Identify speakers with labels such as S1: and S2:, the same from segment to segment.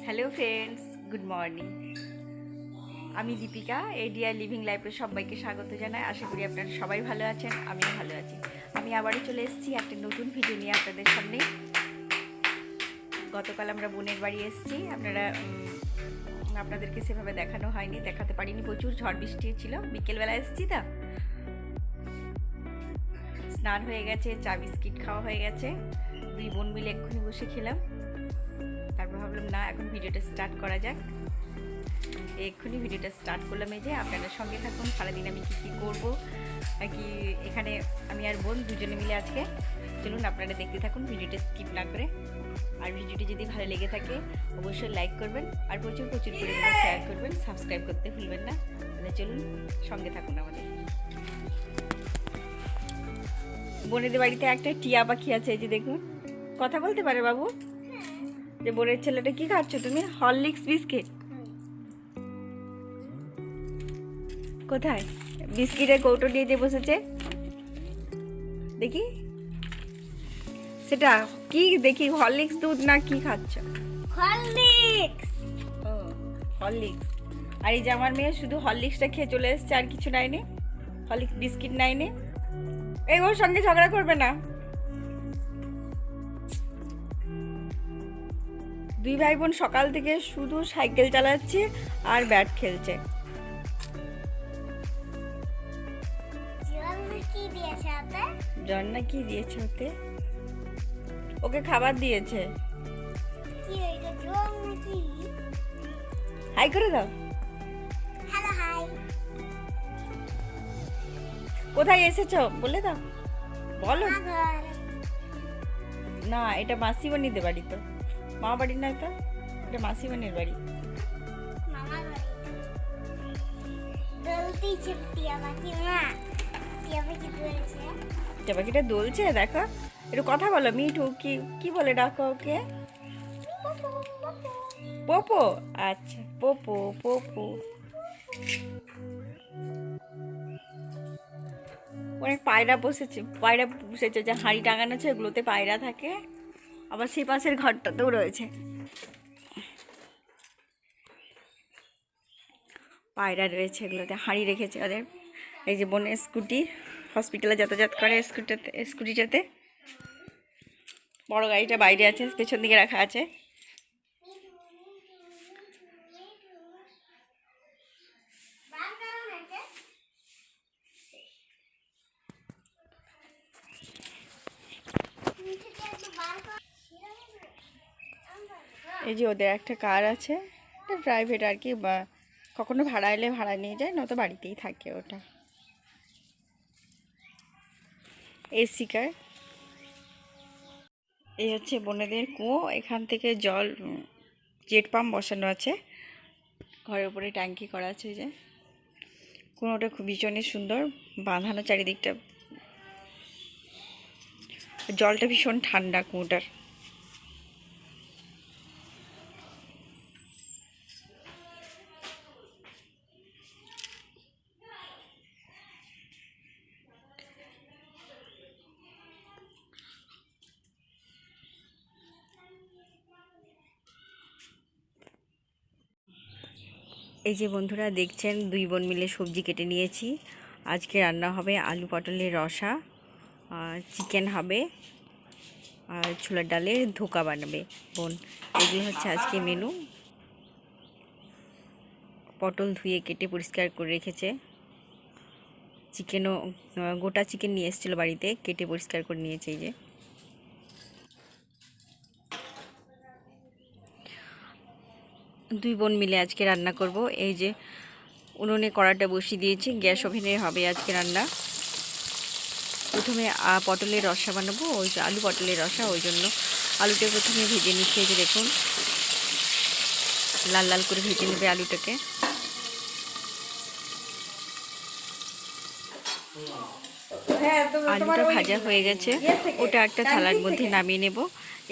S1: Hello friends, good morning. আমি Deepika, ADR living লাইফে সবাইকে স্বাগত জানাই। আশা করি আপনারা সবাই ভালো আছেন, আমিও ভালো আছি। আমি আবারও চলে এসেছি একটা নতুন ভিডিও নিয়ে আপনাদের সামনে। গতকাল আমরা বোনের বাড়ি এসেছি। আপনাদেরকে সেভাবে দেখানো হয়নি, দেখাতে পারিনি, প্রচুর ঝড় বৃষ্টি ছিল। বিকেলবেলা এসেছি তো, স্নান হয়ে গেছে, চা বিস্কিট খাওয়া হয়ে গেছে, দুই বোন মিলে এক্ষুনি বসে খেলাম। তারপর ভাবলাম না, এখন ভিডিওটা স্টার্ট করা যাক। এক্ষুনি ভিডিওটা স্টার্ট করলাম। এই যে আপনাদের সঙ্গে থাকুন, সারাদিন আমি কী করবো আর কি এখানে আমি আর বোন দুজনে মিলে আজকে। চলুন আপনারা দেখতে থাকুন, ভিডিওটা স্কিপ না করে। আর ভিডিওটি যদি ভালো লেগে থাকে অবশ্যই লাইক করবেন, আর প্রচুর পরিমাণে শেয়ার করবেন, সাবস্ক্রাইব করতে ভুলবেন না। তাহলে চলুন সঙ্গে থাকুন আমাদের। বোনেদের বাড়িতে একটা টিয়া পাখি আছে, এই যে দেখুন, কথা বলতে পারে বাবু। যে বোনের ছেলেটা কি খাচ্ছ তুমি? Horlicks biscuit. কোথায় বিস্কিটের কৌটো নিয়ে যে বসেছে, দেখি সেটা কি, দেখি হরলিক্স দুধ না কি খাচ্ছ?
S2: হরলিক্স।
S1: ও হরলিক্স। আর এই যে আমার মেয়ে শুধু হরলিক্সটা খেয়ে চলে এসছে, আর কিছু নাইনি, হরলিক্স বিস্কিট নাইনি। এই ওর সঙ্গে ঝগড়া করবে না। দুই ভাই বোন সকাল থেকে শুধু সাইকেল চালাচ্ছে আর ব্যাট খেলছে। জন্না কি দিয়েছে ওতে? ওকে খাবার দিয়েছে। হাই করে দাও।
S2: Hello hi.
S1: কোথায় এসেছো বলে দাও, বলো। না, এটা মাসিমণিদের বাড়ি, তো মা বাড়ি না, তো এটা মাসিমণির বাড়ি।
S2: মামা বাড়ি। দলতি টিয়া পাখি মা। টিয়া পাখি বলছে।
S1: টিয়া পাখিটা দোলছে, দেখো। একটু কথা বলো মিঠু, কি কি বলে ডাকো ওকে? পোপো। আচ্ছা, পোপো পোপো। অনেক পায়রা বসেছে, যে হাঁড়ি টাঙানো আছে ওগুলোতে পায়রা থাকে। আবার সেই পাশের ঘরটাতেও রয়েছে পায়রা রয়েছে, এগুলোতে হাঁড়ি রেখেছে ওদের। এই যে বোনের স্কুটি, হসপিটালে যাতায়াত করে স্কুটিটাতে। বড় গাড়িটা বাইরে আছে, পেছন দিকে রাখা আছে। এই যে ওদের একটা কার আছে, এটা প্রাইভেট আর কি, বা কখনো ভাড়া এলে ভাড়া নিয়ে যায়, নয়তো বাড়িতেই থাকে ওটা। এসি কার। এই হচ্ছে বোনেদের কুয়ো, এখান থেকে জল জেট পাম্প বসানো আছে, ঘরের উপরে ট্যাঙ্কি করা আছে। যে কুয়োটা খুব ভীষণই সুন্দর, বাঁধানো চারিদিকটা, জলটা ভীষণ ঠান্ডা কুয়োটার। এই যে বন্ধুরা দেখছেন, দুই বোন মিলে সবজি কেটে নিয়েছি। আজকে রান্না হবে আলু পটলের রসা, চিকেন হবে, আর ছোলার ডালের ধোকা বানাবে বোন। এগুলো হচ্ছে আজকে মেনু। পটল ধুয়ে কেটে পরিষ্কার করে রেখেছে। চিকেনও গোটা চিকেন নিয়ে এসেছিলো বাড়িতে, কেটে পরিষ্কার করে নিয়েছে। এই যে দুই বোন মিলে আজকে রান্না করব। এই যে উনুনে কড়াটা বসিয়ে দিয়েছি, গ্যাস ওভেনে হবে আজকে রান্না। প্রথমে পটলের রসা বানাবো, ওই যে আলু পটলের রসা, ওই জন্য আলুটা প্রথমে ভেজে নিচ্ছি। এই যে দেখুন, লাল লাল করে ভেজে নেবে আলুটাকে। আলুটা ভাজা হয়ে গেছে, ওটা একটা থালার মধ্যে নামিয়ে নেব।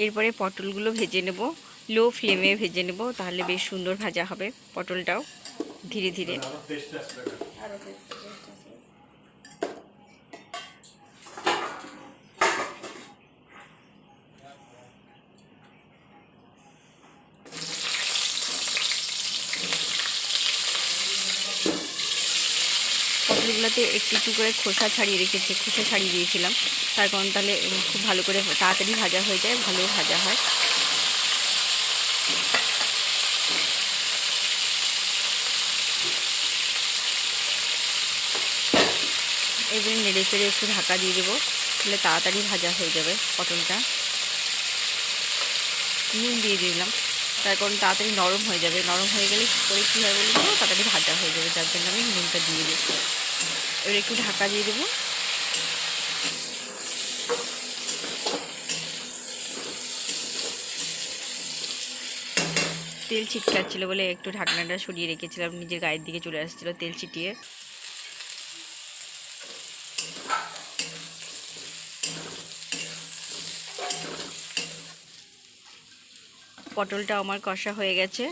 S1: এরপরে পটলগুলো ভেজে নেব, লো ফ্লেমে ভেজে নেব, তাহলে বেশ সুন্দর ভাজা হবে পটলটাও ধীরে ধীরে। পটলগুলোতে একটু একটু করে খোসা ছাড়িয়ে রেখেছি, খোসা ছাড়িয়ে দিয়েছিলাম, তার কারণ তাহলে খুব ভালো করে তাড়াতাড়ি ভাজা হয়ে যায়, ভালো ভাজা হয়। এবারে নেড়ে চেড়ে একটু ঢাকা দিয়ে দেবো, তাহলে তাড়াতাড়ি ভাজা হয়ে যাবে পটলটা। নুন দিয়ে দিলাম, তার কারণ তাড়াতাড়ি নরম হয়ে যাবে, নরম হয়ে গেলে করে কী হয় বলবো, তাড়াতাড়ি ভাজা হয়ে যাবে, যার জন্য আমি নুনটা দিয়ে দিই। এবার একটু ঢাকা দিয়ে দেবো। তেল ছিটকাচ্ছিল বলে একটু ঢাকনাটা সরিয়ে রেখেছিলাম, নিজের গায়ের দিকে চলে আসছিল তেল ছিটিয়ে। পটলটা আমার কষা হয়ে গেছে,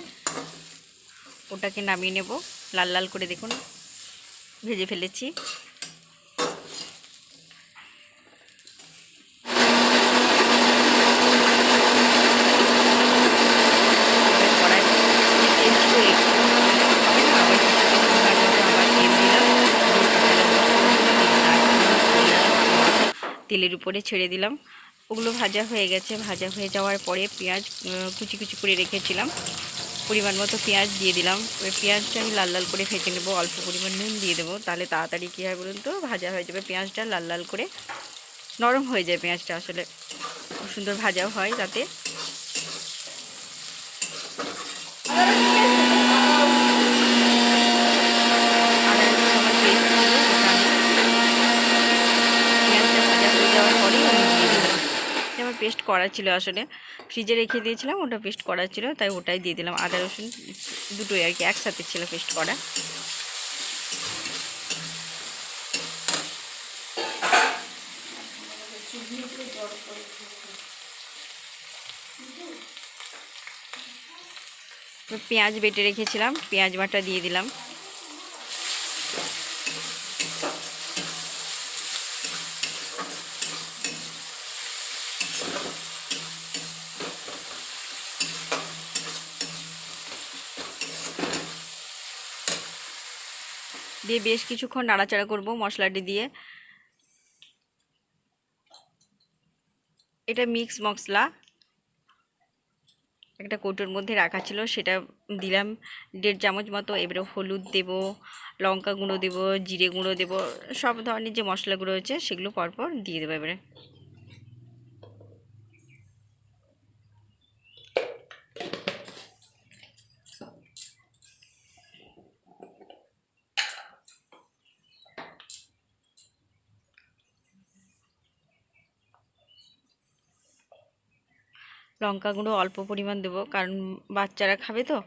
S1: ওটাকে নামিয়ে নেব। লাল লাল করে দেখুন ভেজে ফেলেছি। তেলের উপরে ছেড়ে দিলাম, ওগুলো ভাজা হয়ে গেছে। ভাজা হয়ে যাওয়ার পরে পেঁয়াজ কুচি কুচি করে রেখেছিলাম, পরিমাণ মতো পেঁয়াজ দিয়ে দিলাম। এবার পেঁয়াজটা আমি লাল লাল করে ভেজে নেবো, অল্প পরিমাণ নুন দিয়ে দেবো, তাহলে তাড়াতাড়ি কী হয় বলুন তো, ভাজা হয়ে যাবে। পেঁয়াজটা লাল লাল করে নরম হয়ে যায়, পেঁয়াজটা আসলে খুব সুন্দর ভাজাও হয় তাতে। আমার পেস্ট করা ছিল, আসলে ফ্রিজে রেখে দিয়েছিলাম, ওটা পেস্ট করা ছিল, তাই ওটাই দিয়ে দিলাম। আদা রসুন দুটোই আর কি একসাথে ছিল পেস্ট করা। পেঁয়াজ বেটে রেখেছিলাম, পেঁয়াজ বাটা দিয়ে দিলাম। দিয়ে বেশ কিছুক্ষণ নাড়াচাড়া করব মশলাটি দিয়ে। এটা মিক্স মশলা একটা কৌটোর মধ্যে রাখা ছিল, সেটা দিলাম 1.5 চামচ মতো। এবারে হলুদ দেব, লঙ্কা গুঁড়ো দেব, জিরে গুঁড়ো দেব, সব ধরনের যে মশলাগুলো রয়েছে সেগুলো পরপর দিয়ে দেবো। এবারে লঙ্কা গুঁড়ো অল্প পরিমাণ দেবো, কারণ বাচ্চারা খাবে তো,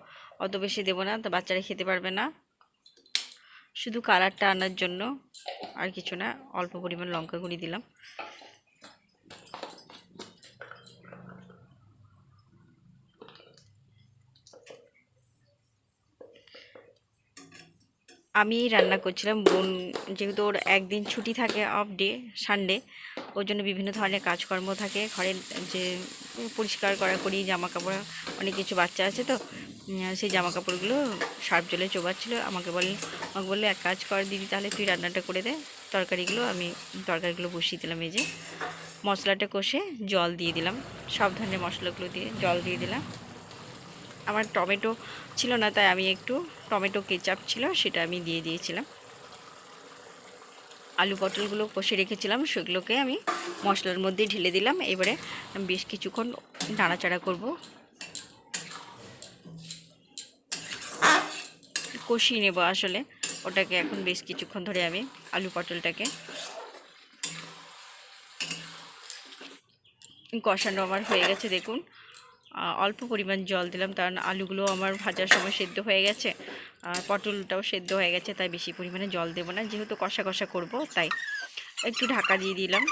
S1: অত বেশি দেবো না, তো বাচ্চারা খেতে পারবে না, শুধু কালারটা আনার জন্য, আর কিছু না। অল্প পরিমাণ লঙ্কা গুঁড়ি দিলাম। আমি রান্না করছিলাম, বোন যেহেতু ওর একদিন ছুটি থাকে, অফ ডে সানডে, ওর জন্য বিভিন্ন ধরনের কাজকর্ম থাকে ঘরের, যে পরিষ্কার করা করি, জামা কাপড়, অনেক কিছু বাচ্চা আছে তো, সেই জামা কাপড়গুলো সার্ফ জলে চোবাচ্ছিল। আমাকে বললো এক কাজ কর দিদি, তাহলে তুই রান্নাটা করে দে। তরকারিগুলো বসিয়ে দিলাম। এই যে মশলাটা কষে জল দিয়ে দিলাম, সব ধরনের মশলাগুলো দিয়ে জল দিয়ে দিলাম। আমার টমেটো ছিল না, তাই আমি একটু টমেটো কেচাপ ছিল সেটা আমি দিয়ে দিয়েছিলাম। আলু পটলগুলো কষে রেখেছিলাম, সেগুলোকে আমি মশলার মধ্যে ঢেলে দিলাম। এবারে বেশ কিছুক্ষণ নাড়াচাড়া করব, কষিয়ে নেব আসলে ওটাকে। এখন বেশ কিছুক্ষণ ধরে আমি আলু পটলটাকে কষানো আমার হয়ে গেছে। দেখুন অল্প পরিমাণ জল দিলাম, কারণ আলুগুলো আমার ভাজার সময় সেদ্ধ হয়ে গেছে, আর পটলটাও সেদ্ধ হয়ে গেছে, তাই বেশি পরিমাণে জল দেবো না, যেহেতু কষা কষা করব, তাই একটু ঢাকা দিয়ে দিলাম,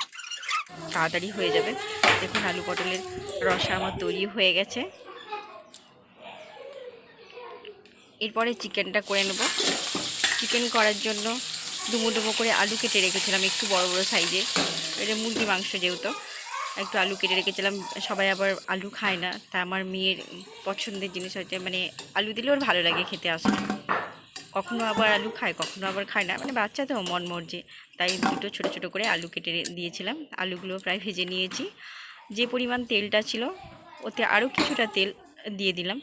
S1: তাড়াতাড়ি হয়ে যাবে। দেখুন আলু পটলের রসা আমার তৈরি হয়ে গেছে। এরপরে চিকেনটা করে নেব। চিকেন করার জন্য ডুমো ডুমো করে আলু কেটে রেখেছিলাম, একটু বড় বড় সাইজের, এটা মুরগি মাংস যেহেতু, একটু আলু কেটে রেখেছিলাম। সবাই আবার আলু খায় না, তা আমার মেয়ের পছন্দের জিনিস হচ্ছে, মানে আলু দিলে ওর ভালো লাগে খেতে আসলে। কখনো আবার আলু খায়, কখনো আবার খায় না, মানে বাচ্চা তো মন মর্জি। তাই দুটো ছোট ছোট করে আলু কেটে দিয়েছিলাম। আলুগুলো প্রায় ভেজে নিয়েছি। যে পরিমাণ তেলটা ছিল ওতে আরও কিছুটা তেল দিয়ে দিলাম।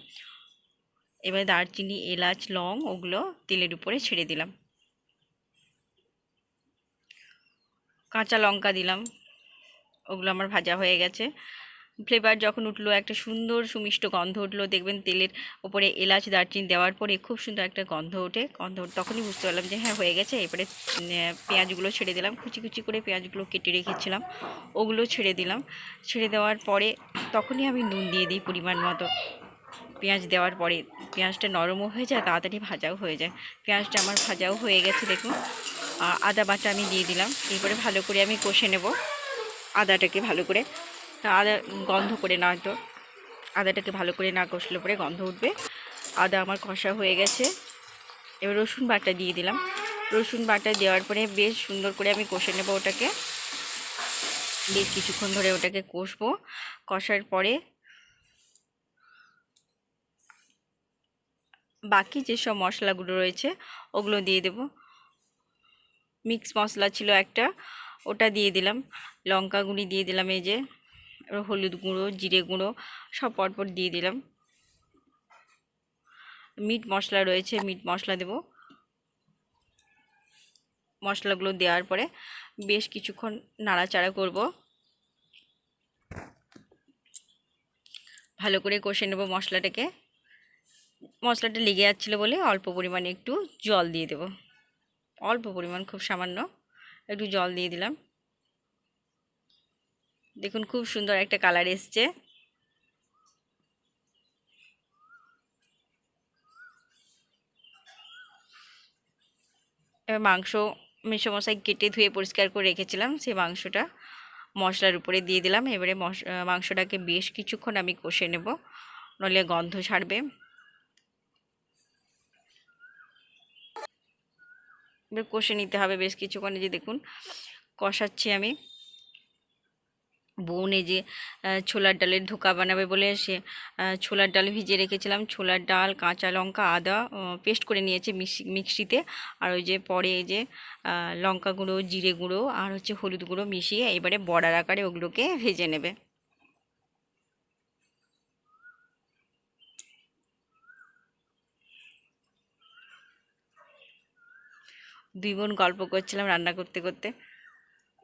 S1: এবার দারচিনি, এলাচ, লং ওগুলো তেলের উপরে ছেড়ে দিলাম। কাঁচা লঙ্কা দিলাম, ওগুলো আমার ভাজা হয়ে গেছে। ফ্লেভার যখন উঠলো, একটা সুন্দর সুমিষ্ট গন্ধ উঠলো, দেখবেন তেলের ওপরে এলাচ দারচিনি দেওয়ার পরে খুব সুন্দর একটা গন্ধ ওঠে। তখনই বুঝতে পারলাম যে হ্যাঁ হয়ে গেছে। এরপরে পেঁয়াজগুলো ছেড়ে দিলাম, কুচি কুচি করে পেঁয়াজগুলো কেটে রেখেছিলাম ওগুলো ছেড়ে দিলাম। ছেড়ে দেওয়ার পরে তখনই আমি নুন দিয়ে দিই পরিমাণ মতো। পেঁয়াজ দেওয়ার পরে পেঁয়াজটা নরমও হয়ে যায়, তাড়াতাড়ি ভাজাও হয়ে যায়। পেঁয়াজটা আমার ভাজাও হয়ে গেছে দেখুন। আদা বাটা আমি দিয়ে দিলাম। এরপরে ভালো করে আমি কষে নেব আদাটাকে ভালো করে। আদা গন্ধ করে না, তো আদাটাকে ভালো করে না কষলে পরে গন্ধ উঠবে। আদা আমার কষা হয়ে গেছে। এবার রসুন বাটা দিয়ে দিলাম। রসুন বাটা দেওয়ার পরে বেশ সুন্দর করে আমি কষে নেব ওটাকে। বেশ কিছুক্ষণ ধরে ওটাকে কষবো। কষার পরে বাকি যেসব মশলাগুলো রয়েছে ওগুলো দিয়ে দেব। মিক্স মশলা ছিল একটা, ওটা দিয়ে দিলাম। লঙ্কা গুঁড়ি দিয়ে দিলাম, এই যে হলুদ গুঁড়ো, জিরে গুঁড়ো সব পরপর দিয়ে দিলাম। মিট মশলা রয়েছে, মিট মশলা দেব। মশলাগুলো দেওয়ার পরে বেশ কিছুক্ষণ নাড়াচাড়া করব, ভালো করে কষে নেব মশলাটাকে। মশলাটা লেগে যাচ্ছিলো বলে অল্প পরিমাণে একটু জল দিয়ে দেব। অল্প পরিমাণ, খুব সামান্য একটু জল দিয়ে দিলাম। দেখুন খুব সুন্দর একটা কালার এসছে। এবার মাংস মেসোমশাই কেটে ধুয়ে পরিষ্কার করে রেখেছিলাম, সেই মাংসটা মশলার উপরে দিয়ে দিলাম। এবারে মাংসটাকে বেশ কিছুক্ষণ আমি কষে নেব, নইলে গন্ধ ছাড়বে। এবার কষে নিতে হবে বেশ কিছুক্ষণ। যে দেখুন কষাচ্ছি আমি। বোন এই যে ছোলার ডালের ধোকা বানাবে বলে সে ছোলার ডাল ভিজিয়ে রেখেছিলাম। ছোলার ডাল, কাঁচা লঙ্কা, আদা পেস্ট করে নিয়েছে মিক্সিতে। আর ওই যে পরে এই যে লঙ্কা গুঁড়ো, জিরে গুঁড়ো আর হচ্ছে হলুদ গুঁড়ো মিশিয়ে এবারে বড়ার আকারে ওগুলোকে ভেজে নেবে। দুই বোন গল্প করছিলাম রান্না করতে করতে।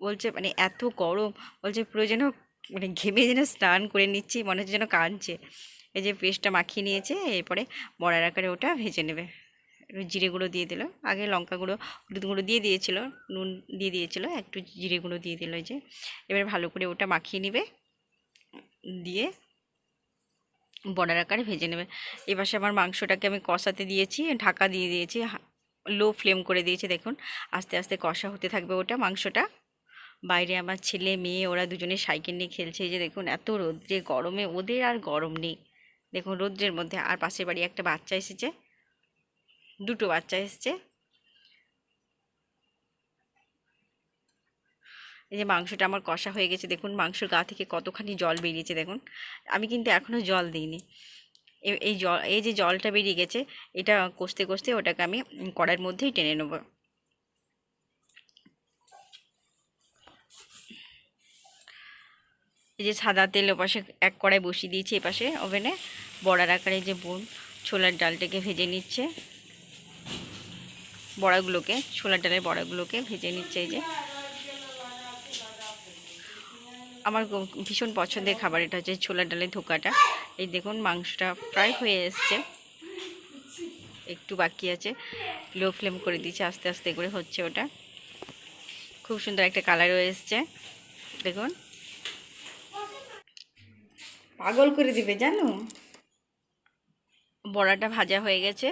S1: বলছে মানে এত গরম, বলছে পুরো যেন মানে ঘেমে যেন স্নান করে নিচ্ছি, মনে হচ্ছে যেন কাঁদছে। এই যে পেস্টটা মাখিয়ে নিয়েছে, এরপরে বড়ার আকারে ওটা ভেজে নেবে। একটু জিরে গুঁড়ো দিয়ে দিল, আগে লঙ্কা গুঁড়ো, হলুদ গুঁড়ো দিয়ে দিয়েছিল, নুন দিয়ে দিয়েছিল, একটু জিরে গুঁড়ো দিয়ে দিল। এই যে এবারে ভালো করে ওটা মাখিয়ে নেবে, দিয়ে বড়ার আকারে ভেজে নেবে। এপাশে আমার মাংসটাকে আমি কষাতে দিয়েছি, ঢাকা দিয়ে দিয়েছি, লো ফ্লেম করে দিয়েছি। দেখুন আস্তে আস্তে কষা হতে থাকবে ওটা মাংসটা। বাইরে আমার ছেলে মেয়ে ওরা দুজনে সাইকেল নিয়ে খেলছে। এই যে দেখুন এত রোদ্রে গরমে ওদের আর গরম নেই। দেখুন রোদ্রের মধ্যে। আর পাশের বাড়ি একটা বাচ্চা এসেছে, দুটো বাচ্চা এসেছে। এই যে মাংসটা আমার কষা হয়ে গেছে। দেখুন মাংসর গা থেকে কতখানি জল বেরিয়েছে দেখুন। আমি কিন্তু এখনও জল দিইনি। এই যে জলটা বেরিয়ে গেছে, এটা কষতে কষতে ওটাকে আমি কড়াইয়ের মধ্যেই টেনে নেব। এই যে সাদা তেল ওপাশে এক কড়াই বসিয়ে দিয়েছি, এপাশে ওভেনে বড়ার আকারে যে বোন ছোলার ডালটাকে ভেজে নিচ্ছে, বড়াগুলোকে, ছোলার ডালের বড়াগুলোকে ভেজে নিচ্ছে। এই যে আমার ভীষণ পছন্দের খাবার এটা হচ্ছে ছোলার ডালের ধোকাটা। এই দেখুন মাংসটা প্রায় হয়ে এসছে, একটু বাকি আছে। লো ফ্লেম করে দিয়েছি, আস্তে আস্তে করে হচ্ছে ওটা। খুব সুন্দর একটা কালারও এসছে দেখুন। পাগল করে দিবে জানো। বড়াটা ভাজা হয়ে গেছে।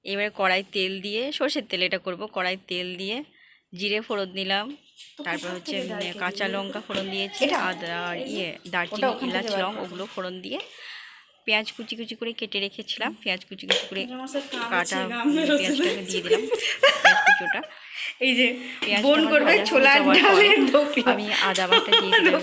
S1: এবারে কড়াই তেল দিয়ে, সর্ষের তেল এটা করব, কড়াই তেল দিয়ে জিরে ফোড়ন দিলাম, তারপর হচ্ছে কাঁচা লঙ্কা ফোড়ন দিয়েছি, আদা আর দারচিনি, এলাচ, লং ওগুলো ফোড়ন দিয়ে পেঁয়াজ কুচি কুচি করে কেটে রেখেছিলাম, পেঁয়াজ কুচি কুচি করে কাটা পেঁয়াজটাকে দিয়ে দিলাম। পেঁয়াজ কুচোটা এই যে বোন করবে ছোলার ডালের ধোকলা, আমি আদা বাটা দিয়ে দিলাম।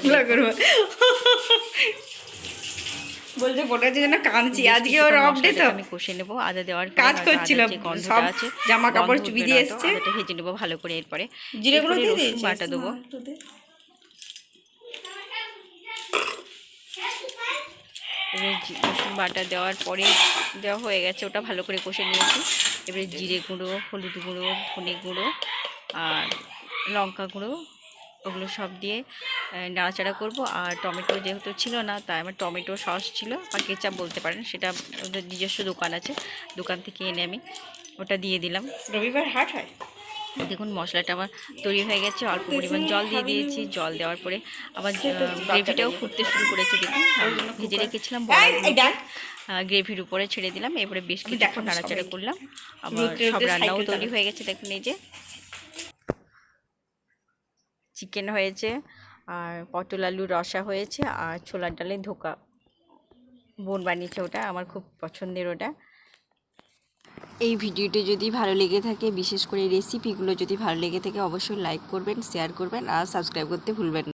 S1: বলছে ফোটার জন্য কাঁদছি, আজকে ওর অফ ডে তো আমি কষে নেবো আদা দেওয়ার পরে কাজ করছিলাম, সব জামা কাপড় চুবি দিয়ে এসছে, আদাটা ভেজে নেবো ভালো করে। এরপরে জিরে গুঁড়ো দিয়ে রসুন বাটা দেবো। রসুন বাটা দেওয়ার পরে দেওয়া হয়ে গেছে, ওটা ভালো করে কষে নিয়েছি। এবারে জিরে গুঁড়ো, হলুদ গুঁড়ো, ধনে গুঁড়ো আর লঙ্কা গুঁড়ো ওগুলো সব দিয়ে নাড়াচাড়া করব। আর টমেটো যেহেতু ছিল না, তাই আমার টমেটো সস ছিল বা কেচাপ বলতে পারেন, সেটা ওদের নিজস্ব দোকান আছে, দোকান থেকে এনে আমি ওটা দিয়ে দিলাম। রবিবার হাট হয়। দেখুন মশলাটা আমার তৈরি হয়ে গেছে, অল্প পরিমাণ জল দিয়ে দিয়েছি। জল দেওয়ার পরে আবার গ্রেভিটাও ফুটতে শুরু করেছে। দেখুন ভেজে রেখেছিলাম, গ্রেভির উপরে ছেড়ে দিলাম। এরপরে বেশ কিছুক্ষণ নাড়াচাড়া করলাম, আবার সব রান্নাও তৈরি হয়ে গেছে। দেখুন এই যে চিকেন হয়েছে, আর পটল আলুর রসা হয়েছে, আর ছোলার ডালের ধোকা বোন বানিয়েছে, ওটা আমার খুব পছন্দের। ওটা এই ভিডিওটি যদি ভালো লেগে থাকে, বিশেষ করে রেসিপিগুলো যদি ভালো লেগে থাকে, অবশ্যই লাইক করবেন, শেয়ার করবেন আর সাবস্ক্রাইব করতে ভুলবেন না।